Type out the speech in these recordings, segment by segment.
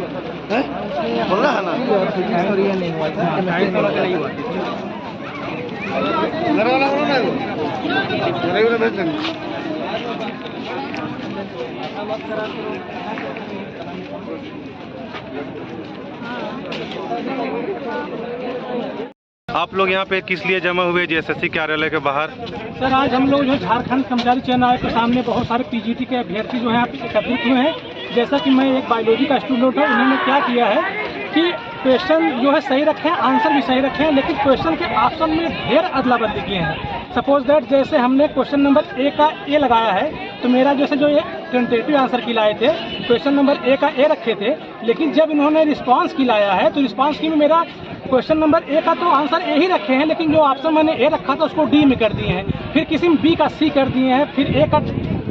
बोल रहा है ना मेरे वाला बोलो ना मेरे वाला भेज देंगे। आप लोग यहाँ पे किस लिए जमा हुए जेएसएससी कार्यालय के बाहर? सर आज हम लोग जो झारखंड कर्मचारी चयन आयोग के सामने बहुत सारे पीजीटी के अभ्यर्थी जो हैं यहाँ पे एकत्रित हुए हैं। जैसा कि मैं एक बायोलॉजी का स्टूडेंट हूँ, इन्होंने क्या किया है कि क्वेश्चन जो है सही रखे हैं, आंसर भी सही रखे हैं, लेकिन क्वेश्चन के ऑप्शन में ढेर अदला बदली किए हैं। सपोज दैट जैसे हमने क्वेश्चन नंबर ए का ए लगाया है, तो मेरा जैसे जो ये टेंटेटिव आंसर की लाए थे, क्वेश्चन नंबर ए का ए रखे थे, लेकिन जब इन्होंने रिस्पांस की लाया है तो रिस्पांस की में मेरा क्वेश्चन नंबर ए का तो आंसर ए ही रखे हैं, लेकिन जो ऑप्शन मैंने ए रखा था उसको डी में कर दिए हैं, फिर किसी में बी का सी कर दिए हैं, फिर ए का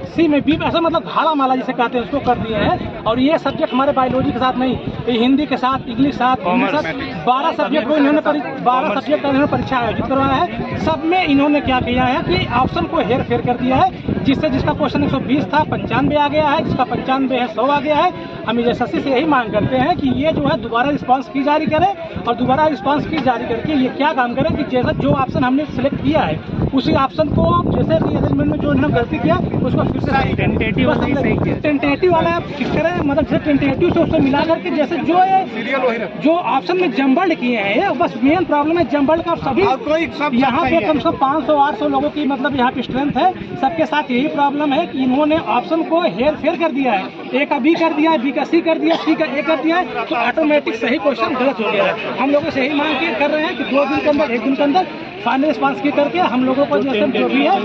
सी में बी, ऐसा मतलब घाड़ा माला जिसे कहते हैं उसको कर दिए हैं। और ये सब्जेक्ट हमारे बायोलॉजी के साथ नहीं, ये हिंदी के साथ, इंग्लिश साथ, 12 सब्जेक्ट को इन्होंने 12 सब्जेक्ट का इन्होंने परीक्षा आयोजित करवाया है। सब में इन्होंने क्या किया है कि ऑप्शन को हेर फेर कर दिया है, जिससे जिसका क्वेश्चन 120 था 95 आ गया है, जिसका 95 है 100 आ गया है। हम एसएससी से यही मांग करते हैं कि ये जो है दोबारा रिस्पांस की जारी करे, और दोबारा रिस्पांस की जारी करके ये क्या काम करे कि जैसा जो ऑप्शन हमने सिलेक्ट किया है उसी ऑप्शन को, जैसे रीअरेंजमेंट में जो इन्होंने गलती किया उसको फिर से टेंटेटिव वाला फिक्स करें, मतलब जैसे टेंटेटिव से उससे मिला करके जैसे जो ऑप्शन में जम्बल्ड किए हैं, बस मेन प्रॉब्लम है जम्बल्ड का। सभी यहाँ पे कम से कम 500-800 लोगों की मतलब यहाँ पे स्ट्रेंथ है, सबके साथ यही प्रॉब्लम है कि इन्होंने ऑप्शन को हेर फेर कर दिया है, ए का बी कर दिया है, बी का सी कर दिया, सी का ए कर दिया है, तो ऑटोमेटिक सही क्वेश्चन गलत हो गया है। हम लोगों से यही मांग कर रहे हैं कि 2 दिन के अंदर, 1 दिन के अंदर फाइनल रिस्पांस की करके हम लोगों को जो भी है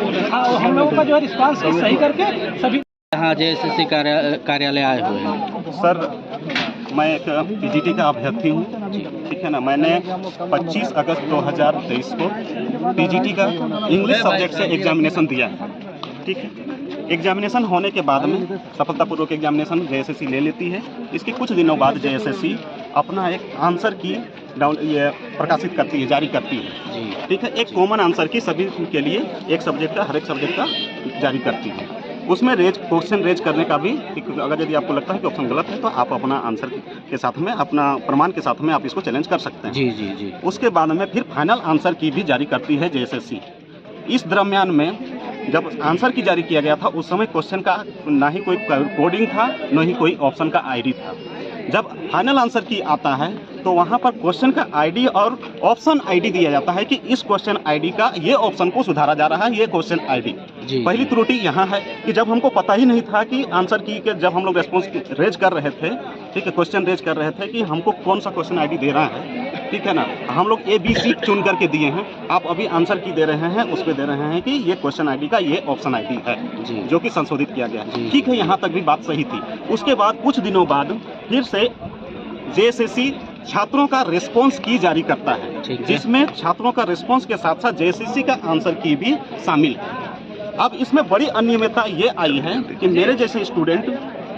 हम लोगों का जो है रिस्पांस सही करके सभी यहाँ जेएसएससी कार्यालय आए हुए हैं। सर मैं एक पीजीटी का अभ्यर्थी हूँ, ठीक है ना। मैंने 25 अगस्त 2023 को पीजीटी का इंग्लिश सब्जेक्ट से एग्जामिनेशन दिया है, ठीक है। एग्जामिनेशन होने के बाद में सफलतापूर्वक एग्जामिनेशन जेएसएससी ले लेती है। इसके कुछ दिनों बाद जेएसएससी अपना एक आंसर की ये प्रकाशित करती है, जारी करती है, ठीक है। एक कॉमन आंसर की सभी के लिए एक सब्जेक्ट का, हर एक सब्जेक्ट का जारी करती है। उसमें क्वेश्चन रेज करने का भी, अगर यदि आपको लगता है कि ऑप्शन गलत है तो आप अपना आंसर के साथ में, अपना प्रमाण के साथ में आप इसको चैलेंज कर सकते हैं। जी जी जी। उसके बाद में फिर फाइनल आंसर की भी जारी करती है जेएसएससी। इस दरम्यान में जब आंसर की जारी किया गया था उस समय क्वेश्चन का ना ही कोई कोडिंग था, न ही कोई ऑप्शन का आईडी था। जब फाइनल आंसर की आता है तो वहाँ पर क्वेश्चन का आईडी और ऑप्शन आईडी दिया जाता है कि इस क्वेश्चन आईडी का ये ऑप्शन को सुधारा जा रहा है, ये क्वेश्चन आईडी। पहली त्रुटि यहाँ है कि जब हमको पता ही नहीं था कि आंसर की के जब हम लोग रेस्पॉन्स रेज कर रहे थे, ठीक है, क्वेश्चन रेज कर रहे थे कि हमको कौन सा क्वेश्चन आईडी दे रहा है, ठीक है ना। हम लोग ABC चुन करके दिए हैं, आप अभी आंसर की दे रहे हैं, उस पर दे रहे हैं कि ये क्वेश्चन आईडी का ये ऑप्शन आईडी है, जो कि संशोधित किया गया है, ठीक है। यहाँ तक भी बात सही थी। उसके बाद कुछ दिनों बाद फिर से जेएसएससी छात्रों का रिस्पांस की जारी करता है, जिसमें छात्रों का रिस्पांस के साथ साथ जेएसएससी का आंसर की भी शामिल है। अब इसमें बड़ी अनियमितता ये आई है कि मेरे जैसे स्टूडेंट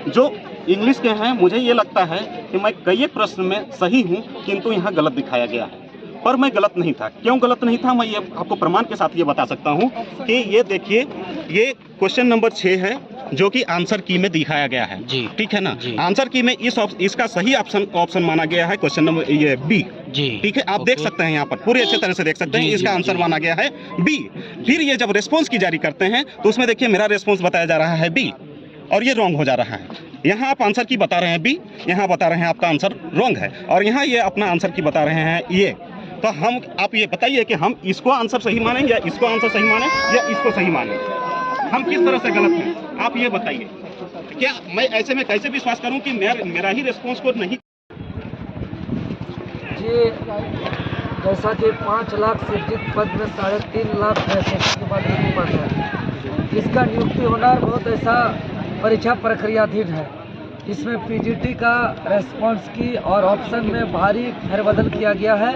जो इंग्लिश के हैं, मुझे ये लगता है कि मैं कई प्रश्न में सही हूँ, किंतु यहाँ गलत दिखाया गया है। पर मैं गलत नहीं था। क्यों गलत नहीं था, मैं ये आपको प्रमाण के साथ ये बता सकता हूँ कि ये देखिए, ये क्वेश्चन नंबर 6 है जो कि आंसर की में दिखाया गया है, ठीक है ना। आंसर की में इसका सही ऑप्शन माना गया है क्वेश्चन नंबर ये बी, ठीक है। आप देख सकते हैं यहाँ पर पूरे अच्छे तरह से देख सकते हैं, इसका आंसर माना गया है बी। फिर ये जब रेस्पॉन्स की जारी करते हैं तो उसमें देखिए मेरा रेस्पॉन्स बताया जा रहा है बी और ये रॉन्ग हो जा रहा है। यहाँ आप आंसर की बता रहे हैं बी, यहाँ बता रहे हैं आपका आंसर रॉन्ग है, और यहाँ ये अपना आंसर की बता रहे हैं ये। तो आप ये बताइए कि हम इसको आंसर सही माने या इसको आंसर सही माने या इसको सही माने, हम किस तरह से गलत हैं, आप ये बताइए। क्या मैं ऐसे में कैसे विश्वास करूं कि मेरा ही रिस्पांस को नहीं। जी, जैसा कि 5 लाख सृजित पद में 3.5 लाख के बाद नियुक्ति पद है, इसका नियुक्ति होना बहुत ऐसा परीक्षा प्रक्रियाधीन है। इसमें पीजीटी का रेस्पॉन्स की और ऑप्शन में भारी फेरबदल किया गया है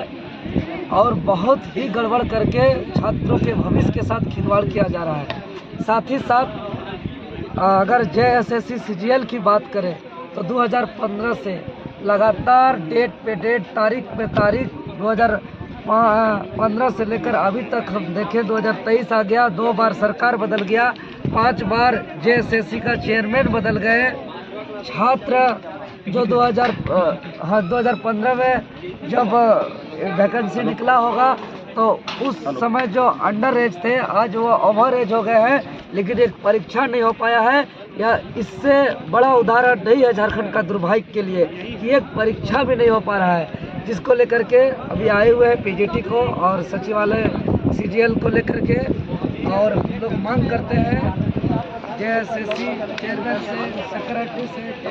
और बहुत ही गड़बड़ करके छात्रों के भविष्य के साथ खिलवाड़ किया जा रहा है। साथ ही साथ अगर जेएसएससी सीजीएल की बात करें तो 2015 से लगातार डेट पे डेट, तारीख पे तारीख, 2015 से लेकर अभी तक हम देखें 2023 आ गया, 2 बार सरकार बदल गया, 5 बार जेएसएससी का चेयरमैन बदल गए, छात्र जो 2015 में जब वैकेंसी निकला होगा तो उस समय जो अंडर एज थे आज वो ओवर एज हो गए हैं, लेकिन एक परीक्षा नहीं हो पाया है। या इससे बड़ा उदाहरण नहीं है झारखंड का दुर्भाग्य के लिए कि एक परीक्षा भी नहीं हो पा रहा है, जिसको लेकर के अभी आए हुए हैं पीजीटी को और सचिवालय सीजीएल को लेकर के। और लोग मांग करते हैं जेएसएससी चेयरमैन से, सेक्रेटरी से,